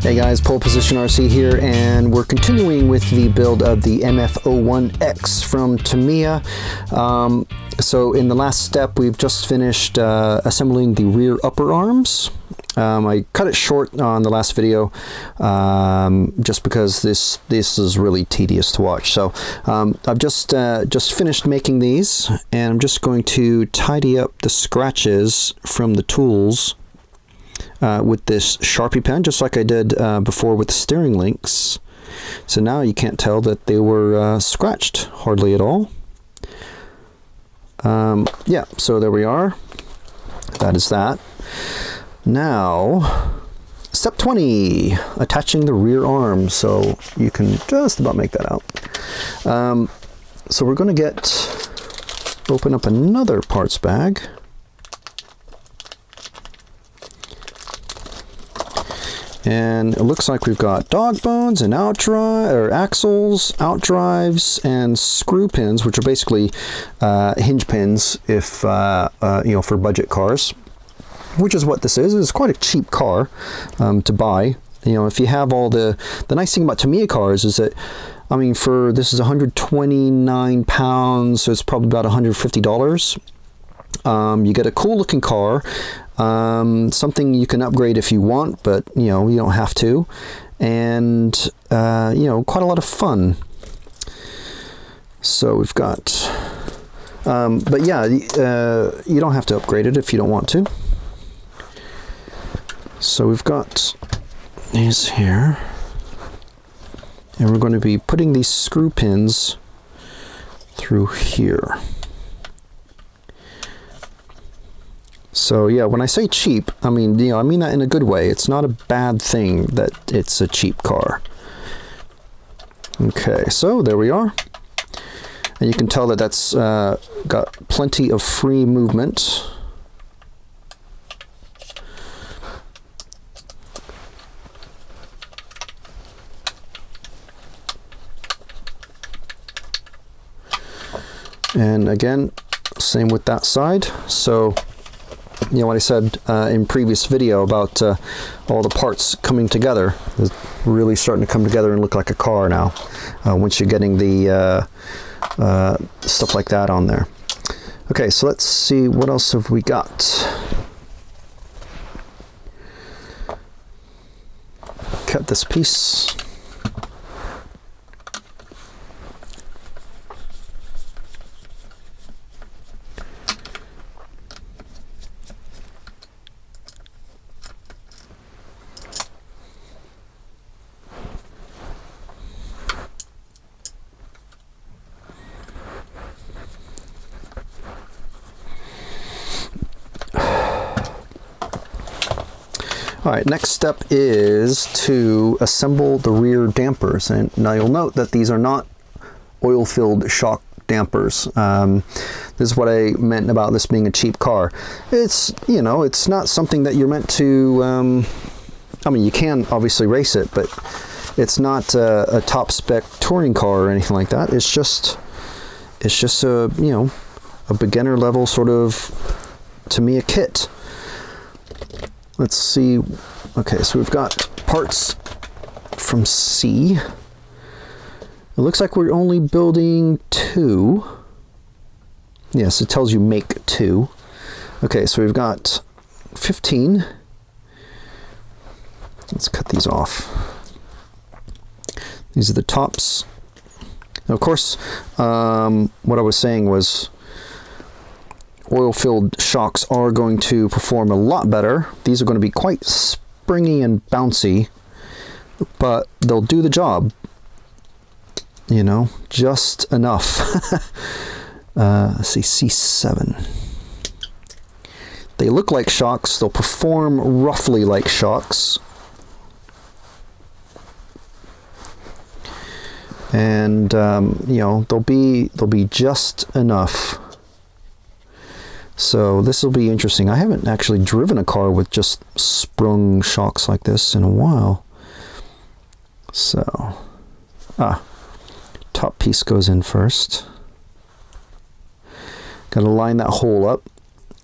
Hey guys, Pole Position RC here, and we're continuing with the build of the MF-01X from Tamiya. So in the last step, we've just finished assembling the rear upper arms. I cut it short on the last video just because this is really tedious to watch. So I've just finished making these, and I'm just going to tidy up the scratches from the tools with this Sharpie pen, just like I did before with the steering links. So now you can't tell that they were scratched hardly at all. Yeah, so there we are. That is that. Now, step 20, attaching the rear arm. So you can just about make that out. So we're going to open up another parts bag. And it looks like we've got dog bones and axles, outdrives, and screw pins, which are basically hinge pins if you know, for budget cars, which is what this is. It's quite a cheap car to buy. You know, if you have all the nice thing about Tamiya cars is that, I mean, for this is 129 pounds, so it's probably about $150. You get a cool looking car. Something you can upgrade if you want, but you know, you don't have to, and you know, quite a lot of fun. So we've got but yeah, you don't have to upgrade it if you don't want to. So we've got these here, and we're going to be putting these screw pins through here. So yeah, when I say cheap, I mean, you know, I mean that in a good way. It's not a bad thing that it's a cheap car. Okay, so there we are. And you can tell that that's got plenty of free movement. And again, same with that side. So you know what I said in previous video about all the parts coming together. It's really starting to come together and look like a car now once you're getting the stuff like that on there. Okay, so let's see, what else have we got? Cut this piece. All right, next step is to assemble the rear dampers. And now you'll note that these are not oil-filled shock dampers. This is what I meant about this being a cheap car. It's, you know, it's not something that you're meant to, I mean, you can obviously race it, but it's not a top spec touring car or anything like that. It's just a, you know, a beginner level sort of Tamiya kit. Let's see. Okay, so we've got parts from C. It looks like we're only building 2. Yes, it tells you make 2. Okay, so we've got 15. Let's cut these off. These are the tops. Now, of course, what I was saying was oil-filled shocks are going to perform a lot better. These are going to be quite springy and bouncy, but they'll do the job, you know, just enough. Let's see, C7. They look like shocks. They'll perform roughly like shocks. And you know, they'll be just enough. So this will be interesting. I haven't actually driven a car with just sprung shocks like this in a while. So, top piece goes in first. Got to line that hole up,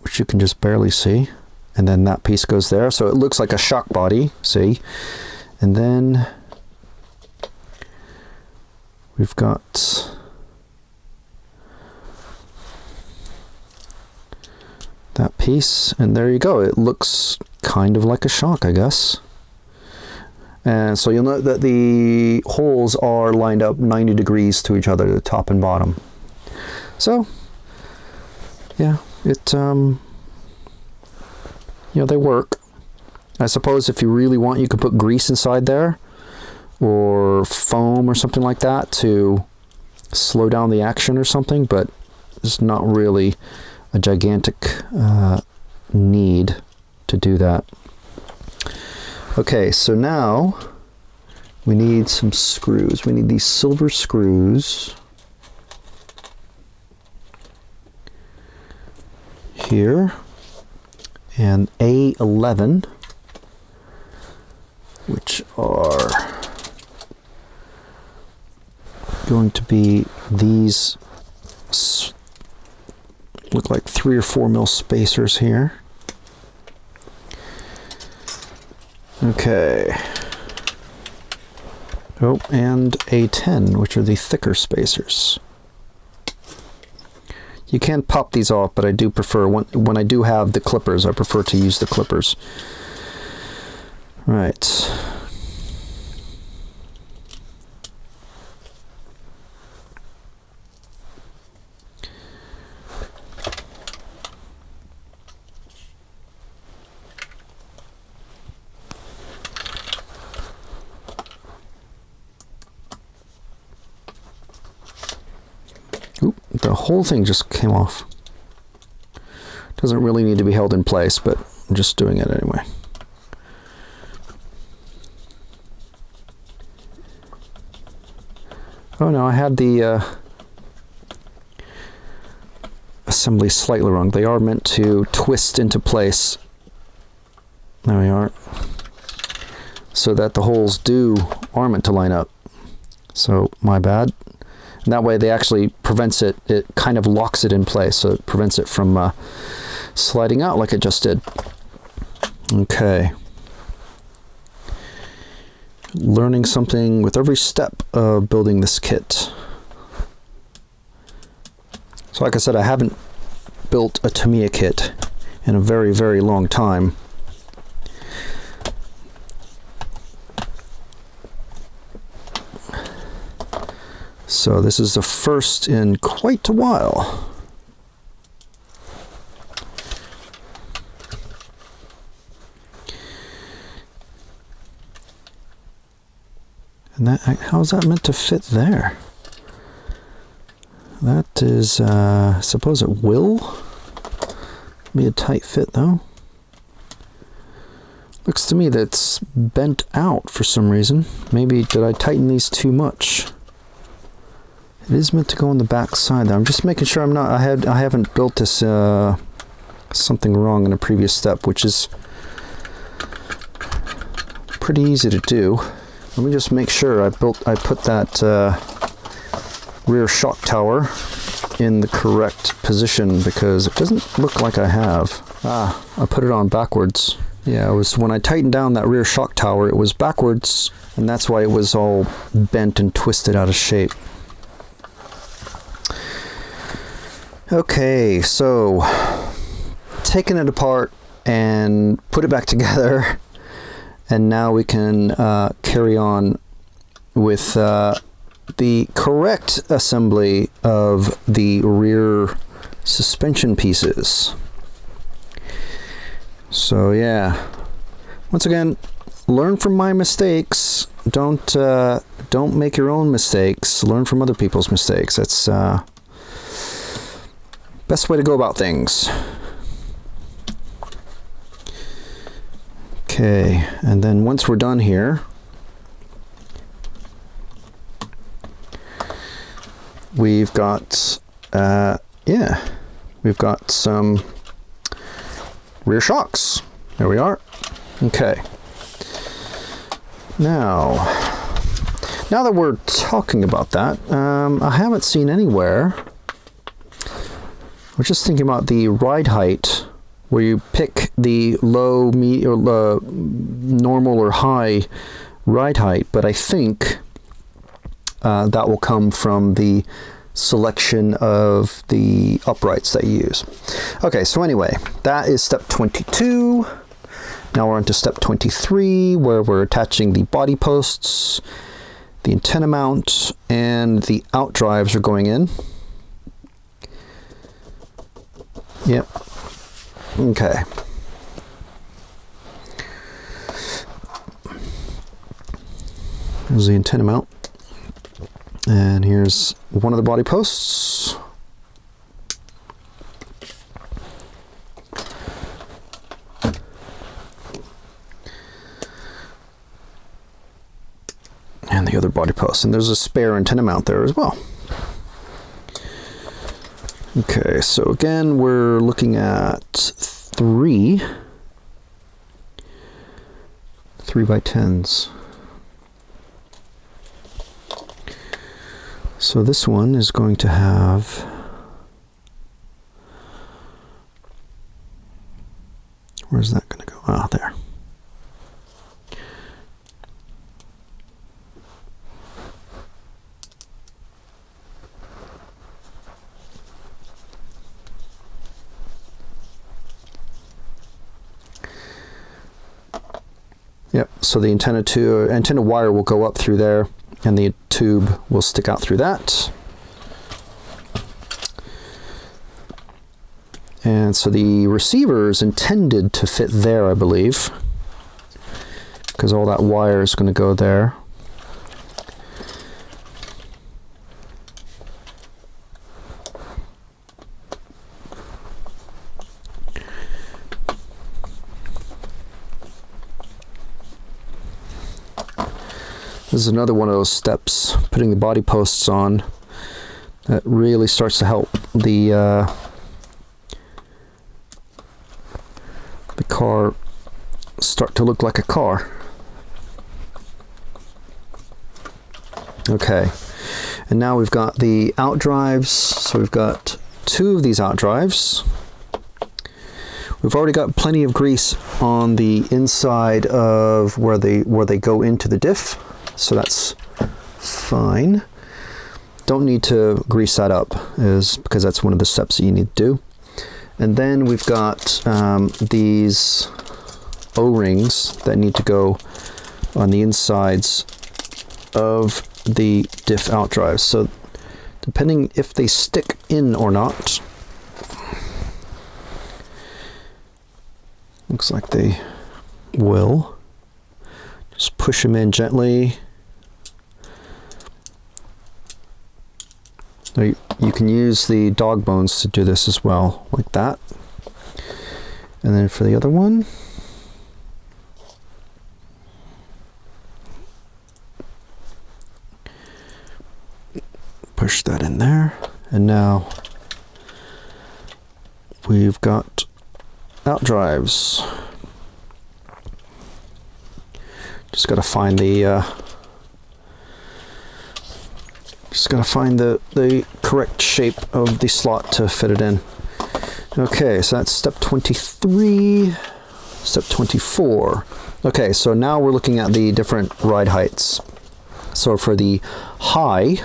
which you can just barely see. And then that piece goes there. So it looks like a shock body, see? And then we've got that piece, and there you go. It looks kind of like a shock, I guess. And so you'll note that the holes are lined up 90 degrees to each other, the top and bottom. So, yeah, it, you know, they work. I suppose if you really want, you could put grease inside there, or foam or something like that to slow down the action or something, but it's not really a gigantic need to do that. Okay, so now we need some screws. We need these silver screws here, and A11, which are going to be these, look like 3 or 4 mil spacers here. Okay. Oh, and A10, which are the thicker spacers. You can pop these off, but I do prefer, when I do have the clippers, I prefer to use the clippers. Right. Oop, the whole thing just came off. Doesn't really need to be held in place, but I'm just doing it anyway. Oh no, I had the assembly slightly wrong. They are meant to twist into place. There we are. So that the holes are meant to line up. So my bad. And that way they actually prevents it, it kind of locks it in place, so it prevents it from sliding out like it just did. Okay. Learning something with every step of building this kit. So like I said, I haven't built a Tamiya kit in a very, very long time. So this is the first in quite a while. And that, how's that meant to fit there? That is, I suppose it will be a tight fit though. Looks to me that it's bent out for some reason. Maybe did I tighten these too much? It is meant to go on the back side though. I'm just making sure I'm not, I haven't built this something wrong in a previous step, which is pretty easy to do. Let me just make sure I put that rear shock tower in the correct position, because it doesn't look like I have. Ah, I put it on backwards. Yeah, it was when I tightened down that rear shock tower, it was backwards, and that's why it was all bent and twisted out of shape. Okay, so taking it apart and put it back together, and now we can carry on with the correct assembly of the rear suspension pieces. So yeah, once again, learn from my mistakes. Don't make your own mistakes. Learn from other people's mistakes. That's best way to go about things. Okay, and then once we're done here, we've got we've got some rear shocks. There we are. Okay. Now that we're talking about that, I haven't seen anywhere. We're just thinking about the ride height, where you pick the low, or normal, or high ride height, but I think that will come from the selection of the uprights that you use. Okay, so anyway, that is step 22. Now we're on to step 23, where we're attaching the body posts, the antenna mount, and the out drives are going in. Yep. Okay. Here's the antenna mount. And here's one of the body posts. And the other body post. And there's a spare antenna mount there as well. Okay, so again, we're looking at 3 3x10s. So this one is going to have, where's that going to go? Ah, there. Yep, so the antenna wire will go up through there, and the tube will stick out through that. And so the receiver is intended to fit there, I believe, because all that wire is going to go there. This is another one of those steps, putting the body posts on, that really starts to help the car start to look like a car. Okay, and now we've got the out drives. So we've got 2 of these out drives. We've already got plenty of grease on the inside of where they go into the diff. So that's fine. Don't need to grease that up, because that's one of the steps that you need to do. And then we've got these O-rings that need to go on the insides of the diff out drives. So depending if they stick in or not, looks like they will. Just push them in gently. Now you can use the dog bones to do this as well, like that. And then for the other one, push that in there. And now we've got out drives. Just got to find the correct shape of the slot to fit it in. Okay, so that's step 23, step 24. Okay, so now we're looking at the different ride heights. So for the high,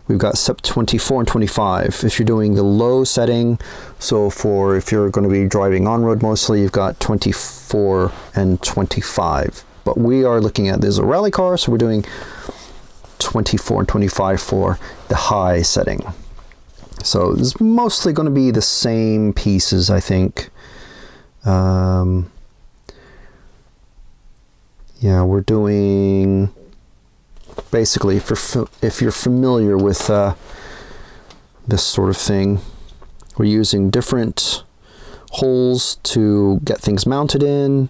we've got step 24 and 25. If you're doing the low setting, so if you're going to be driving on-road mostly, you've got 24 and 25. But we are looking at, this is a rally car, so we're doing 24 and 25 for the high setting. So it's mostly going to be the same pieces, I think. Yeah, we're doing, basically, if you're familiar with this sort of thing, we're using different holes to get things mounted in.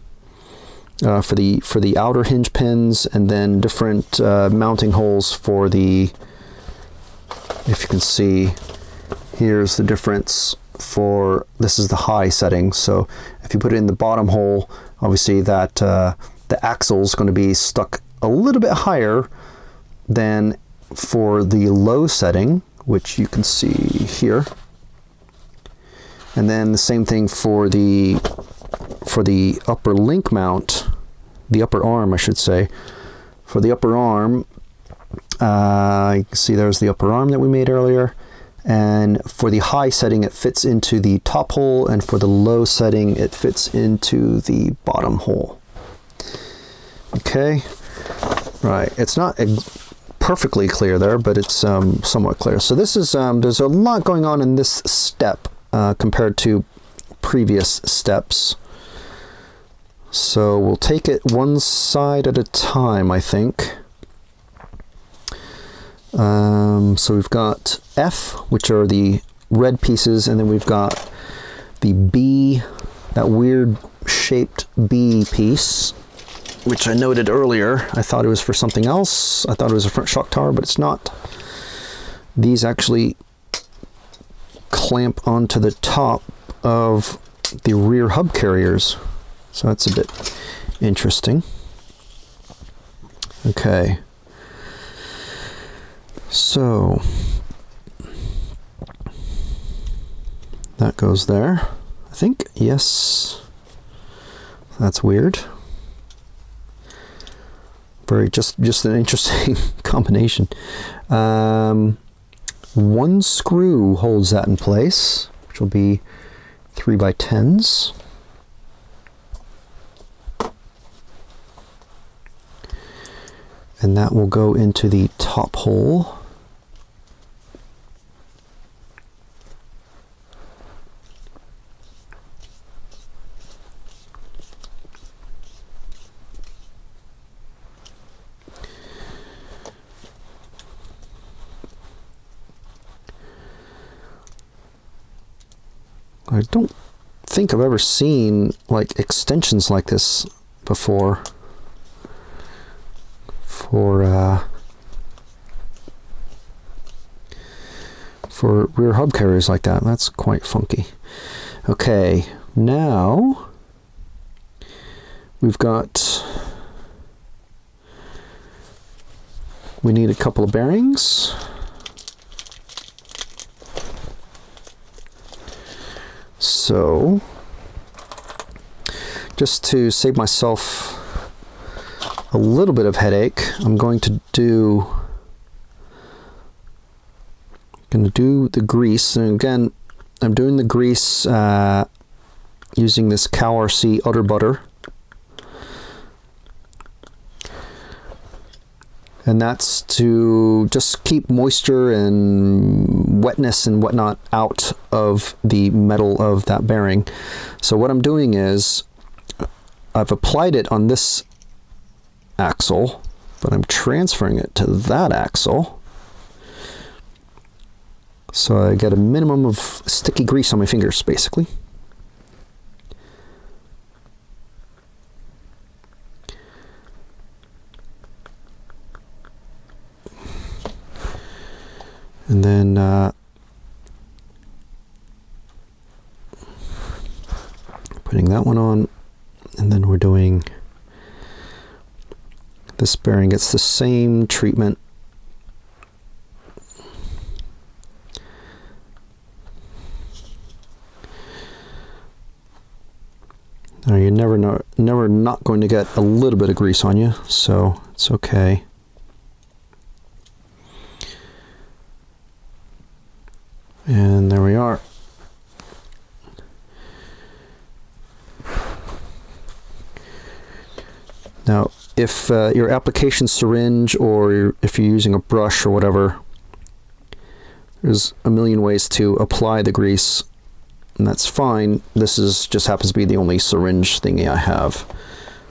For the outer hinge pins, and then different mounting holes for the, if you can see, here's the difference for, this is the high setting. So if you put it in the bottom hole, obviously that the axle is going to be stuck a little bit higher than for the low setting, which you can see here. And then the same thing for the upper link mount, the upper arm, I should say. For the upper arm, you can see there's the upper arm that we made earlier. And for the high setting, it fits into the top hole, and for the low setting, it fits into the bottom hole. Okay, right. It's not perfectly clear there, but it's somewhat clear. So this is there's a lot going on in this step compared to previous steps. So we'll take it one side at a time, I think. So we've got F, which are the red pieces, and then we've got the B, that weird shaped B piece, which I noted earlier. I thought it was for something else. I thought it was a front shock tower, but it's not. These actually clamp onto the top of the rear hub carriers. So that's a bit interesting. Okay. So that goes there, I think. Yes. That's weird. Very just an interesting combination. One screw holds that in place, which will be 3x10s. And that will go into the top hole. I don't think I've ever seen like extensions like this before for rear hub carriers like that. That's quite funky. Okay, now we need a couple of bearings. So, just to save myself a little bit of headache, I'm going to do the grease. And again, I'm doing the grease using this Cow RC Utter Butter. And that's to just keep moisture and wetness and whatnot out of the metal of that bearing. So what I'm doing is I've applied it on this axle, but I'm transferring it to that axle. So I get a minimum of sticky grease on my fingers, basically. And then putting that one on, and then we're doing this bearing. Gets the same treatment. Now you're never not going to get a little bit of grease on you, so it's okay. And there we are. Now, if your application syringe, or if you're using a brush or whatever, there's a million ways to apply the grease, and that's fine. This just happens to be the only syringe thingy I have,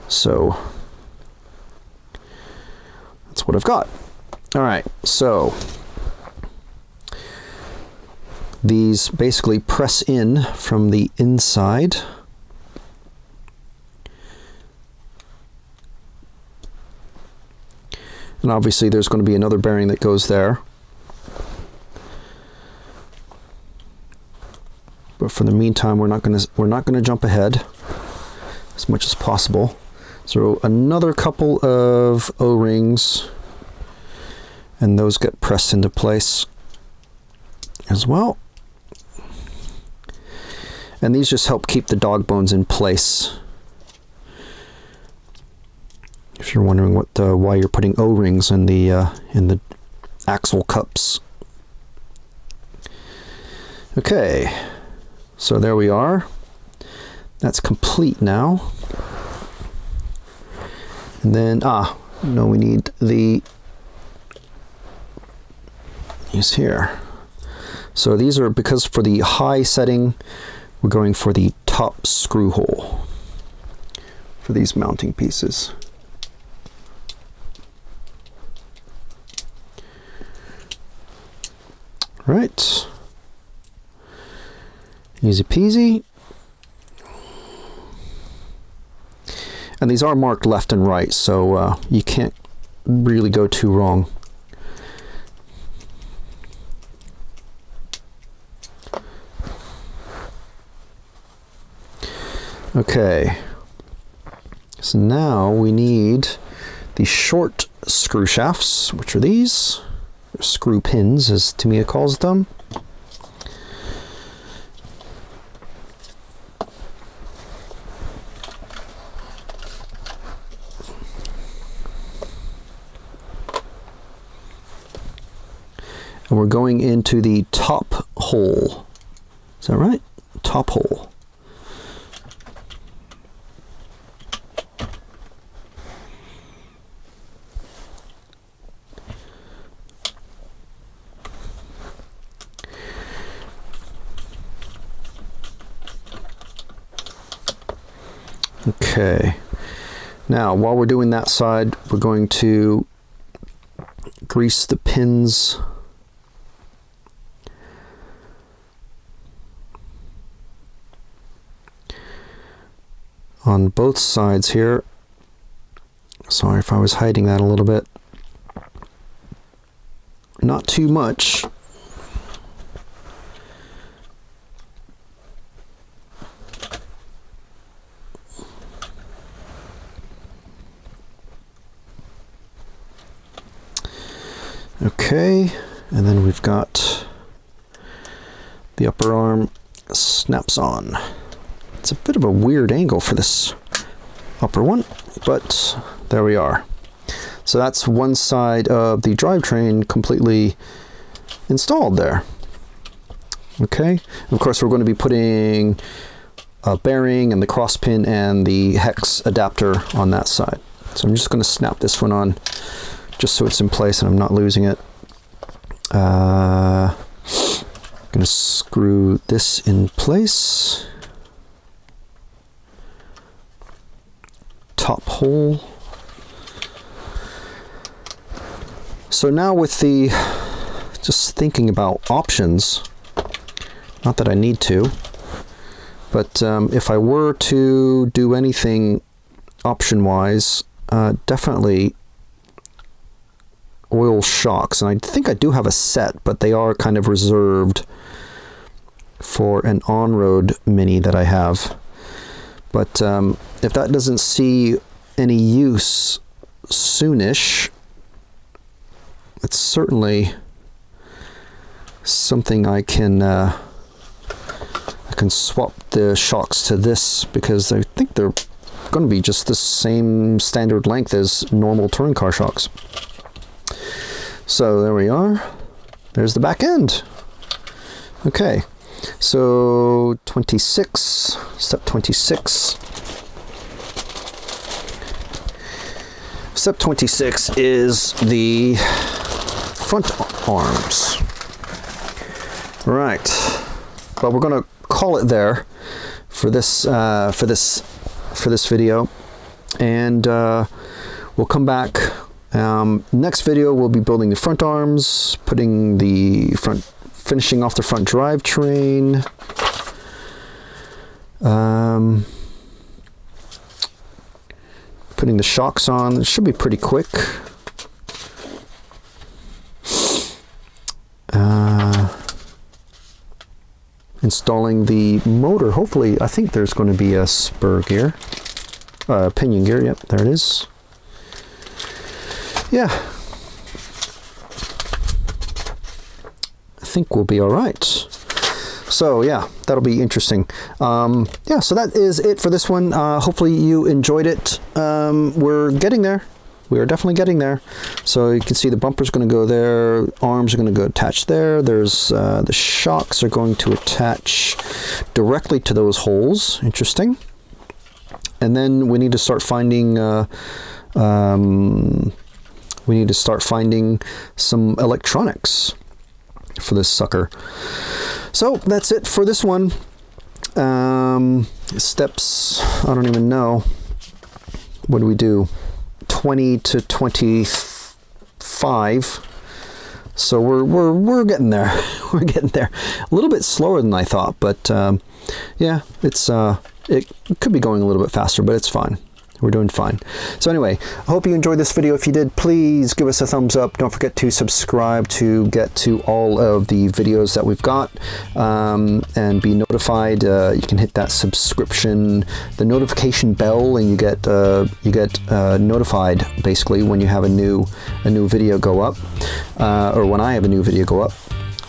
so that's what I've got. All right, so these basically press in from the inside. And obviously there's going to be another bearing that goes there. But for the meantime, we're not going to jump ahead as much as possible. So another couple of O-rings, and those get pressed into place as well. And these just help keep the dog bones in place. If if you're wondering what why you're putting O-rings in the axle cups. Okay, so there we are. That's complete now. And then, no, we need these here. So these are, because for the high setting, we're going for the top screw hole for these mounting pieces. Right. Easy peasy. And these are marked left and right, so you can't really go too wrong. Okay, so now we need the short screw shafts, which are these, screw pins as Tamiya calls them. And we're going into the top hole. Is that right? Top hole. Okay. Now, while we're doing that side, we're going to grease the pins on both sides here. Sorry if I was hiding that a little bit. Not too much. Okay, and then we've got the upper arm snaps on. It's a bit of a weird angle for this upper one, but there we are. So that's one side of the drivetrain completely installed there. Okay, of course we're going to be putting a bearing and the cross pin and the hex adapter on that side. So I'm just going to snap this one on just so it's in place and I'm not losing it. I'm going to screw this in place. Top hole. So now with the, just thinking about options, not that I need to, but if I were to do anything option-wise, definitely oil shocks. And I think I do have a set, but they are kind of reserved for an on-road Mini that I have. But if that doesn't see any use soonish, it's certainly something I can swap the shocks to this, because I think they're going to be just the same standard length as normal touring car shocks. So there we are. There's the back end. Okay, so 26, step 26. Step 26 is the front arms. Right, but we're going to call it there for this video, and we'll come back. Next video we'll be building the front arms, finishing off the front drivetrain. Putting the shocks on. It should be pretty quick. Installing the motor. Hopefully, I think there's going to be a spur gear, pinion gear. Yep, there it is. Yeah, I think we'll be all right. So yeah, that'll be interesting. Yeah, so that is it for this one. Hopefully you enjoyed it. We're getting there. we are definitely getting there. So you can see the bumper's going to go there, arms are going to go attached there. There's the shocks are going to attach directly to those holes. Interesting. And then we need to start finding some electronics for this sucker. So that's it for this one. Steps, I don't even know. What do we do? 20 to 25. So we're getting there. We're getting there. A little bit slower than I thought, but yeah, it could be going a little bit faster, but it's fine. We're doing fine. So anyway, I hope you enjoyed this video. If you did, please give us a thumbs up. Don't forget to subscribe to get to all of the videos that we've got, and be notified. You can hit that subscription, the notification bell, and you get notified basically when you have a new video go up, or when I have a new video go up,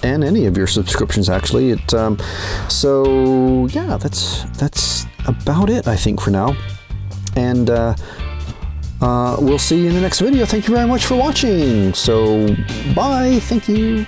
and any of your subscriptions actually. So yeah, that's about it, I think, for now. And we'll see you in the next video. Thank you very much for watching. So bye. Thank you.